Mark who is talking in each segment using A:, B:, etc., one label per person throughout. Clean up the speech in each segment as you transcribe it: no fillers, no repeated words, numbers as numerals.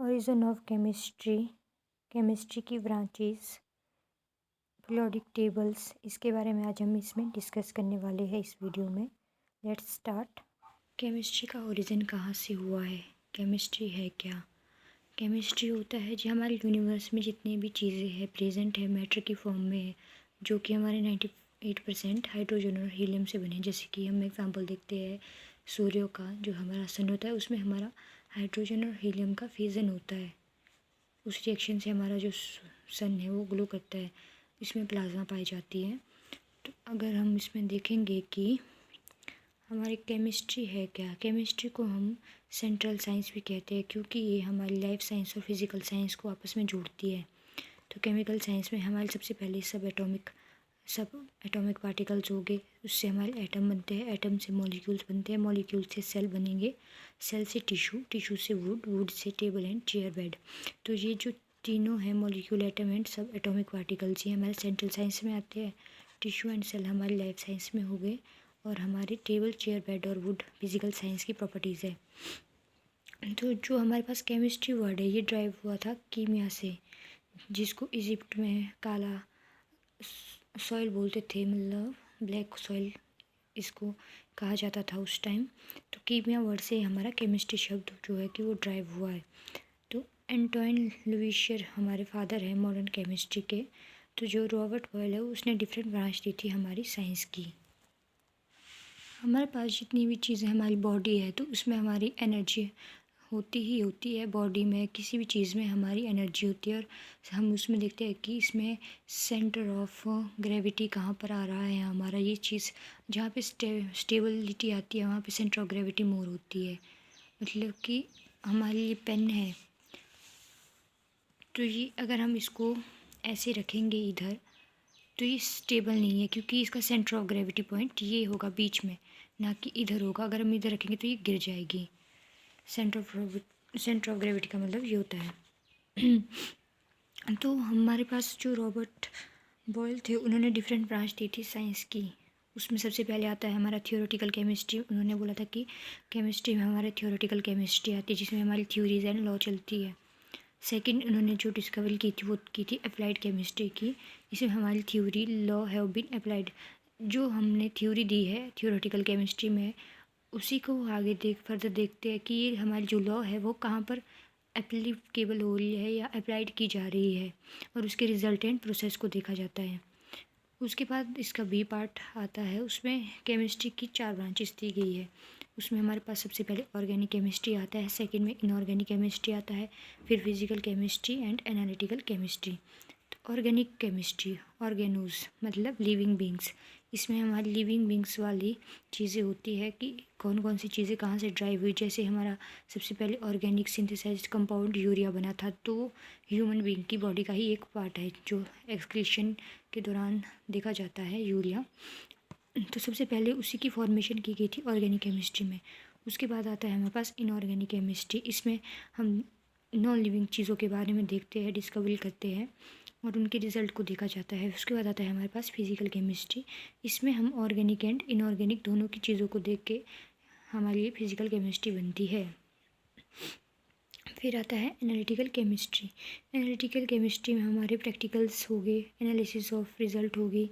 A: Origin of chemistry, chemistry की branches, periodic tables, इसके बारे में आज हम इसमें डिस्कस करने वाले हैं इस वीडियो में। Let's start. केमिस्ट्री का ओरिजिन कहाँ से हुआ है? केमिस्ट्री है क्या? केमिस्ट्री होता है जो हमारे यूनिवर्स में जितनी भी चीज़ें हैं प्रेजेंट है मैटर की फॉर्म में है, जो कि हमारे 98% हाइड्रोजन और हीलियम से बने। जैसे कि हम एग्जांपल देखते हैं सूर्य का, जो हमारा सन होता है उसमें हमारा हाइड्रोजन और हीलियम का फ्यूजन होता है। उस रिएक्शन से हमारा जो सन है वो ग्लो करता है, इसमें प्लाज्मा पाई जाती है। तो अगर हम इसमें देखेंगे कि हमारी केमिस्ट्री है क्या, केमिस्ट्री को हम सेंट्रल साइंस भी कहते हैं क्योंकि ये हमारी लाइफ साइंस और फिज़िकल साइंस को आपस में जोड़ती है। तो केमिकल साइंस में हमारे सबसे पहले सब एटॉमिक पार्टिकल्स हो गए, उससे हमारे एटम बनते हैं, एटम से मॉलिक्यूल्स बनते हैं, मॉलिक्यूल से सेल बनेंगे, सेल से टिश्यू, टिश्यू से would, would say table and chair bed. तो ये जो तीनों हैं मॉलिक्यूल, एटम एंड सब एटॉमिक पार्टिकल्स, ये हमारे सेंट्रल साइंस में आते हैं। टिश्यू एंड सेल हमारी लाइफ साइंस में हो गए, और हमारे टेबल, चेयर, बेड और वुड फिजिकल साइंस की प्रॉपर्टीज़ है। तो जो हमारे पास केमिस्ट्री वर्ड है ये ड्राइव हुआ था कीमिया से, जिसको इजिप्ट में काला सॉइल बोलते थे, मतलब ब्लैक सॉइल इसको कहा जाता था उस टाइम। तो कीमिया वर्ड से हमारा केमिस्ट्री शब्द जो है कि वो ड्राइव हुआ है। तो एंटोइन लुइशियर हमारे फादर हैं मॉडर्न केमिस्ट्री के। तो जो रॉबर्ट बॉयल है उसने डिफरेंट ब्रांच दी थी हमारी साइंस की। हमारे पास जितनी भी चीज़ें हमारी बॉडी है तो उसमें हमारी एनर्जी होती ही होती है। बॉडी में किसी भी चीज़ में हमारी एनर्जी होती है, और हम उसमें देखते हैं कि इसमें सेंटर ऑफ ग्रेविटी कहाँ पर आ रहा है। हमारा ये चीज़ जहाँ पे स्टेबिलिटी आती है वहाँ पे सेंटर ऑफ ग्रेविटी मोर होती है। मतलब कि हमारी ये पेन है, तो ये अगर हम इसको ऐसे रखेंगे इधर तो ये स्टेबल नहीं है, क्योंकि इसका सेंटर ऑफ ग्रेविटी पॉइंट ये होगा बीच में, ना कि इधर होगा। अगर हम इधर रखेंगे तो ये गिर जाएगी। सेंटर ऑफ ग्रेविटी का मतलब ये होता है। तो हमारे पास जो रॉबर्ट बॉयल थे उन्होंने डिफरेंट ब्रांच दी थी साइंस की। उसमें सबसे पहले आता है हमारा थियोरेटिकल केमिस्ट्री। उन्होंने बोला था कि केमिस्ट्री में हमारे थियोरेटिकल केमिस्ट्री आती है, जिसमें हमारी थ्योरीज एंड लॉ चलती है। सेकंड उन्होंने जो डिस्कवरी की थी वो की थी अप्लाइड केमिस्ट्री की। इसमें हमारी theory law have been applied. जो हमने थ्योरी दी है थियोरेटिकल केमिस्ट्री में, उसी को आगे फर्दर देखते हैं कि ये हमारी जो लॉ है वो कहाँ पर एप्लीकेबल हो रही है या अप्लाइड की जा रही है, और उसके रिजल्टेंट प्रोसेस को देखा जाता है। उसके बाद इसका बी पार्ट आता है, उसमें केमिस्ट्री की 4 ब्रांचेस दी गई है। उसमें हमारे पास सबसे पहले ऑर्गेनिक केमिस्ट्री आता है, सेकंड में इनऑर्गेनिक केमिस्ट्री आता है, फिर physical chemistry and analytical chemistry. तो ऑर्गेनिक केमिस्ट्री, ऑर्गेनोज मतलब लिविंग बींग्स, इसमें हमारी लिविंग बींग्स वाली चीज़ें होती है कि कौन कौन सी चीज़ें कहाँ से ड्राइव हुई। जैसे हमारा सबसे पहले ऑर्गेनिक सिंथेसाइज्ड कंपाउंड यूरिया बना था, तो ह्यूमन बींग की बॉडी का ही एक पार्ट है जो एक्सक्रीशन के दौरान देखा जाता है, यूरिया। तो सबसे पहले उसी की फॉर्मेशन की गई थी ऑर्गेनिक केमिस्ट्री में। उसके बाद आता है हमारे पास इनऑर्गेनिक केमिस्ट्री। इसमें हम नॉन लिविंग चीज़ों के बारे में देखते हैं, डिस्कवरी करते हैं और उनके रिजल्ट को देखा जाता है। उसके बाद आता है हमारे पास फिजिकल केमिस्ट्री। इसमें हम ऑर्गेनिक एंड इनऑर्गेनिक दोनों की चीज़ों को देख के हमारे लिए फिजिकल केमिस्ट्री बनती है। फिर आता है एनालिटिकल केमिस्ट्री। एनालिटिकल केमिस्ट्री में हमारे प्रैक्टिकल्स हो गए, एनालिसिस ऑफ रिज़ल्ट हो गई,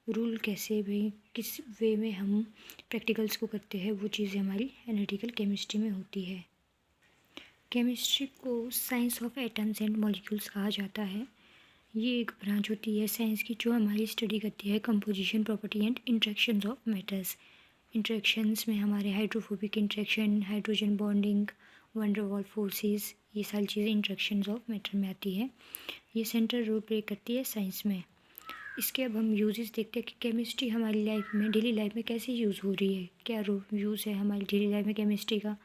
A: रूल कैसे भाई किस वे में हम प्रैक्टिकल्स को करते हैं, वो चीज़ें हमारी एनालिटिकल केमिस्ट्री में होती है। केमिस्ट्री को science of atoms and molecules कहा जाता है। ये एक ब्रांच होती है साइंस की जो हमारी स्टडी करती है composition, property and interactions of matters. Interactions में हमारे hydrophobic interaction, hydrogen bonding, one डर वाल फोर्सेस, ये सारी चीज़ें इंट्रैक्शंस ऑफ मैटर में आती है। ये सेंट्रल रोल प्ले करती है साइंस में। इसके अब हम यूजेस देखते हैं कि केमिस्ट्री हमारी लाइफ में, डेली लाइफ में कैसे यूज़ हो रही है, क्या यूज़ है हमारी डेली लाइफ में केमिस्ट्री का।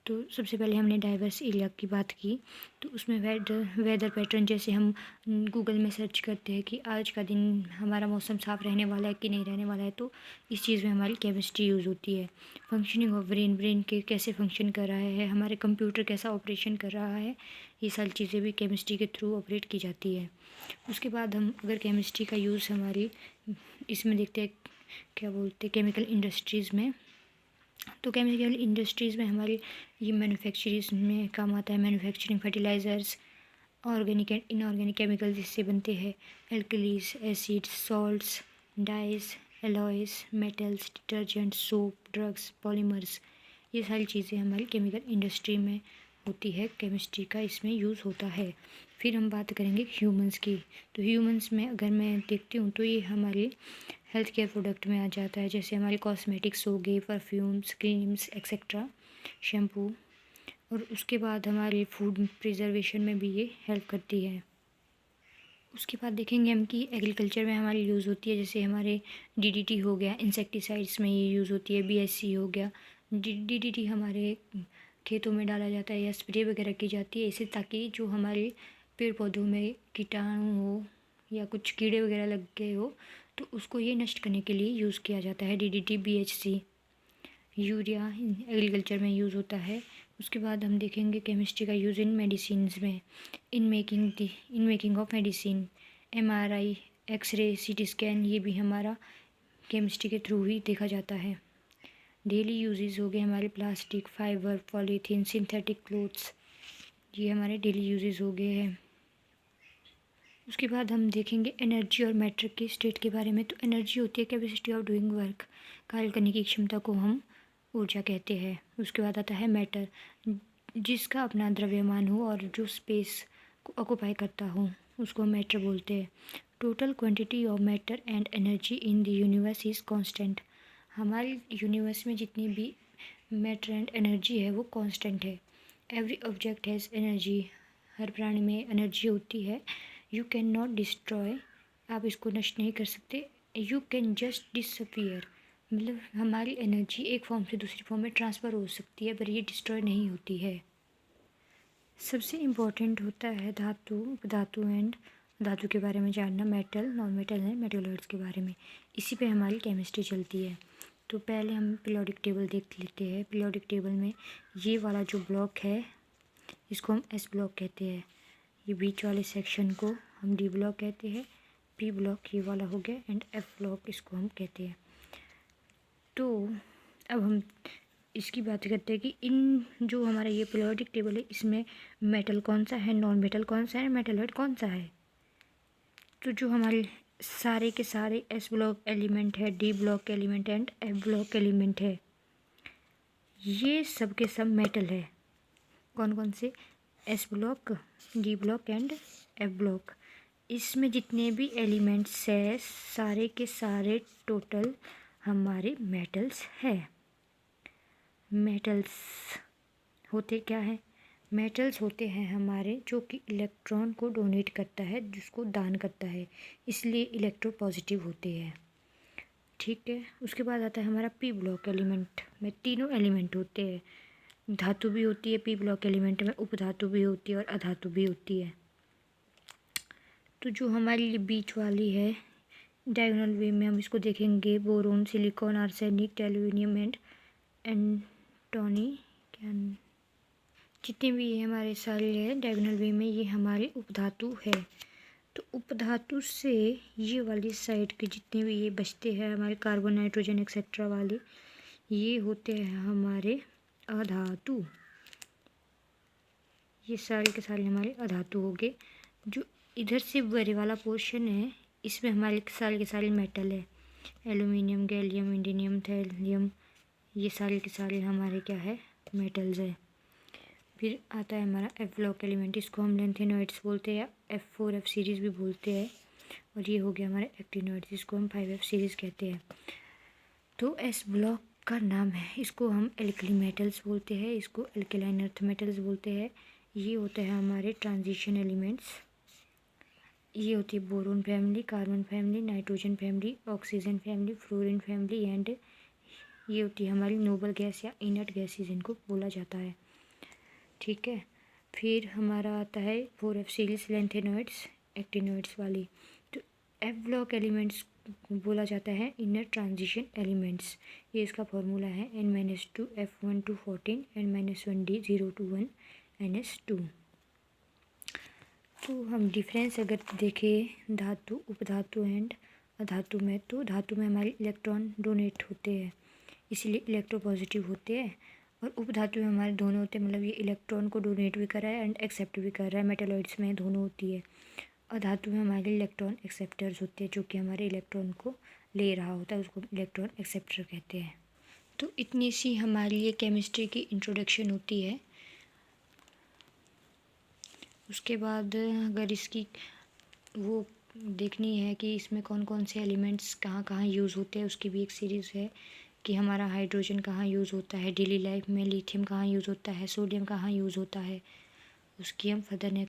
A: तो सबसे पहले हमने डाइवर्स एरिया की बात की, तो उसमें वेदर पैटर्न, जैसे हम गूगल में सर्च करते हैं कि आज का दिन हमारा मौसम साफ़ रहने वाला है कि नहीं रहने वाला है, तो इस चीज़ में हमारी केमिस्ट्री यूज़ होती है। फंक्शनिंग ऑफ ब्रेन, ब्रेन के कैसे फंक्शन कर रहा है, हमारे कंप्यूटर कैसा ऑपरेशन कर रहा है, ये सारी चीज़ें भी केमिस्ट्री के थ्रू ऑपरेट की जाती है। उसके बाद हम अगर केमिस्ट्री का यूज़ हमारी इसमें देखते हैं, क्या बोलते हैं, केमिकल इंडस्ट्रीज़ में, तो केमिकल इंडस्ट्रीज़ में हमारी ये मैन्युफैक्चरिंग में काम आता है। Manufacturing fertilisers, organic and inorganic chemicals जिससे बनते हैं, alkalis, acids, salts, dyes, alloys, metals, detergents, soap, drugs, polymers, ये सारी चीज़ें हमारी केमिकल इंडस्ट्री में होती है। केमिस्ट्री का इसमें यूज़ होता है। फिर हम बात करेंगे ह्यूमंस की। तो ह्यूमंस में अगर मैं देखती हूँ तो ये हमारे हेल्थ केयर प्रोडक्ट में आ जाता है, जैसे हमारे कॉस्मेटिक्स हो गए, परफ्यूम्स, क्रीम्स एक्सेट्रा, शैम्पू। और उसके बाद हमारे फूड प्रिजर्वेशन में भी ये हेल्प करती है। उसके बाद देखेंगे हम कि एग्रीकल्चर में हमारी यूज़ होती है, जैसे हमारे डीडीटी हो गया, इंसेक्टिसाइड्स में ये यूज़ होती है, बीएससी हो गया। डीडीटी हमारे खेतों में डाला जाता है या स्प्रे वगैरह की जाती है, इससे ताकि जो हमारे पेड़ पौधों में कीटाणु हो या कुछ कीड़े वगैरह लग गए हो तो उसको ये नष्ट करने के लिए यूज़ किया जाता है। डीडीटी, बीएचसी, यूरिया एग्रीकल्चर में यूज़ होता है। उसके बाद हम देखेंगे केमिस्ट्री का यूज़ इन मेडिसिन्स में, in making of medicine, MRI, X ray, CT scan, ये भी हमारा केमिस्ट्री के थ्रू ही देखा जाता है। डेली यूजेस हो गए हमारे plastic, fibre, polythene, synthetic clothes, ये हमारे डेली यूजेस हो गए हैं। उसके बाद हम देखेंगे एनर्जी और मैटर के स्टेट के बारे में। तो एनर्जी होती है कैपेसिटी ऑफ डूइंग वर्क, कार्य करने की क्षमता को हम ऊर्जा कहते हैं। उसके बाद आता है मैटर, जिसका अपना द्रव्यमान हो और जो स्पेस को ऑक्यूपाई करता हो उसको मैटर बोलते हैं। Total quantity of matter and energy in the universe is constant, हमारे यूनिवर्स में जितनी भी मैटर एंड एनर्जी है वो कांस्टेंट है। एवरी ऑब्जेक्ट हैज़ एनर्जी, हर प्राणी में एनर्जी होती है। यू कैन नॉट डिस्ट्रॉय, आप इसको नष्ट नहीं कर सकते। यू कैन जस्ट डिसअपियर, मतलब हमारी एनर्जी एक फॉर्म से दूसरी फॉर्म में ट्रांसफ़र हो सकती है पर ये डिस्ट्रॉय नहीं होती है। सबसे इम्पोर्टेंट होता है धातु, उपधातु एंड धातु के बारे में जानना, मेटल, नॉन मेटल एंड मेटलर्ड्स के बारे में। इसी पे हमारी केमिस्ट्री चलती है। तो पहले हम पीरियोडिक टेबल देख लेते हैं। पीरियोडिक टेबल में ये वाला जो ब्लॉक है इसको हम एस ब्लॉक कहते हैं, ये बीच वाले सेक्शन को हम डी ब्लॉक कहते हैं, पी ब्लॉक ये वाला हो गया एंड एफ ब्लॉक इसको हम कहते हैं। तो अब हम इसकी बात करते हैं कि इन जो हमारा ये पीरियोडिक टेबल है इसमें मेटल कौन सा है, नॉन मेटल कौन सा है, मेटलॉइड कौन सा है। तो जो हमारे सारे के सारे एस ब्लॉक एलिमेंट है, D block element and F block element है, ये सब के सब मेटल है। कौन कौन से, S block, D block and F block. इसमें जितने भी एलिमेंट्स है सारे के सारे टोटल हमारे मेटल्स है। मेटल्स होते क्या है, मेटल्स होते हैं हमारे जो कि इलेक्ट्रॉन को डोनेट करता है, जिसको दान करता है, इसलिए इलेक्ट्रोपॉजिटिव होते हैं। ठीक है। उसके बाद आता है हमारा पी ब्लॉक एलिमेंट में तीनों एलिमेंट होते हैं, धातु भी होती है पी ब्लॉक एलिमेंट में, उपधातु भी होती है और अधातु भी होती है। तो जो हमारी ये बीच वाली है डायगोनल वे में हम इसको देखेंगे, boron, silicon, arsenic, tellurium and antimony, क्या जितने भी ये हमारे सारे हैं डायगोनल वे में ये हमारे उपधातु है। तो उपधातु से ये वाली साइड के जितने भी ये बचते हैं हमारे कार्बन, नाइट्रोजन एक्सेट्रा वाले, ये होते हैं हमारे अधातु। ये सारे के सारे हमारे अधातु हो गए। जो इधर से बड़े वाला पोर्शन है इसमें हमारे सारे के सारे मेटल है, एल्यूमिनियम, गैलियम, इंडिनियम, थैलियम, ये सारे के सारे हमारे क्या है, मेटल्स है। फिर आता है हमारा एफ ब्लॉक एलिमेंट, इसको हम लेंथेनॉइड्स बोलते हैं, F4F सीरीज़ भी बोलते हैं। और ये हो गया हमारे एक्टिनॉइड्स, जिसको हम 5F सीरीज़ कहते हैं। तो एस ब्लॉक का नाम है, इसको हम एल्कली मेटल्स बोलते हैं, इसको एल्केलाइन अर्थ मेटल्स बोलते हैं। ये होते हैं हमारे ट्रांजिशन एलिमेंट्स, ये होती है boron family, carbon family, nitrogen family, oxygen family, fluorine family and ये होती है हमारी नोबल गैस या इनर्ट गैसेज इनको बोला जाता है। ठीक है। फिर हमारा आता है 4F सीरीज लेंथेनॉइड्स, एक्टिनॉइड्स वाली। तो एफ ब्लॉक एलिमेंट्स बोला जाता है इनर ट्रांजिशन एलिमेंट्स, ये इसका फॉर्मूला है N-2 F1 14 N-1D 0 to 1 NS2। तो हम डिफरेंस अगर देखें धातु, उपधातु एंड अधातु में, तो धातु में हमारे इलेक्ट्रॉन डोनेट होते हैं, इसीलिए इलेक्ट्रोपॉजिटिव होते हैं। और उपधातु में हमारे दोनों होते हैं, मतलब ये इलेक्ट्रॉन को डोनेट भी कर रहा है एंड एक्सेप्ट भी कर रहा है। मेटालॉइड्स में दोनों होती है। और धातु में हमारे इलेक्ट्रॉन एक्सेप्टर्स होते हैं, जो कि हमारे इलेक्ट्रॉन को ले रहा होता है, उसको इलेक्ट्रॉन एक्सेप्टर कहते हैं। तो इतनी सी हमारी ये केमिस्ट्री की इंट्रोडक्शन होती है। उसके बाद अगर इसकी वो देखनी है कि इसमें कौन कौन से एलिमेंट्स कहाँ कहाँ यूज़ होते हैं, उसकी भी एक सीरीज़ है कि हमारा हाइड्रोजन कहाँ यूज़ होता है डेली लाइफ में, लिथियम कहाँ यूज़ होता है, सोडियम कहाँ यूज़ होता है, उसकी हम फर्दर नेक्स्ट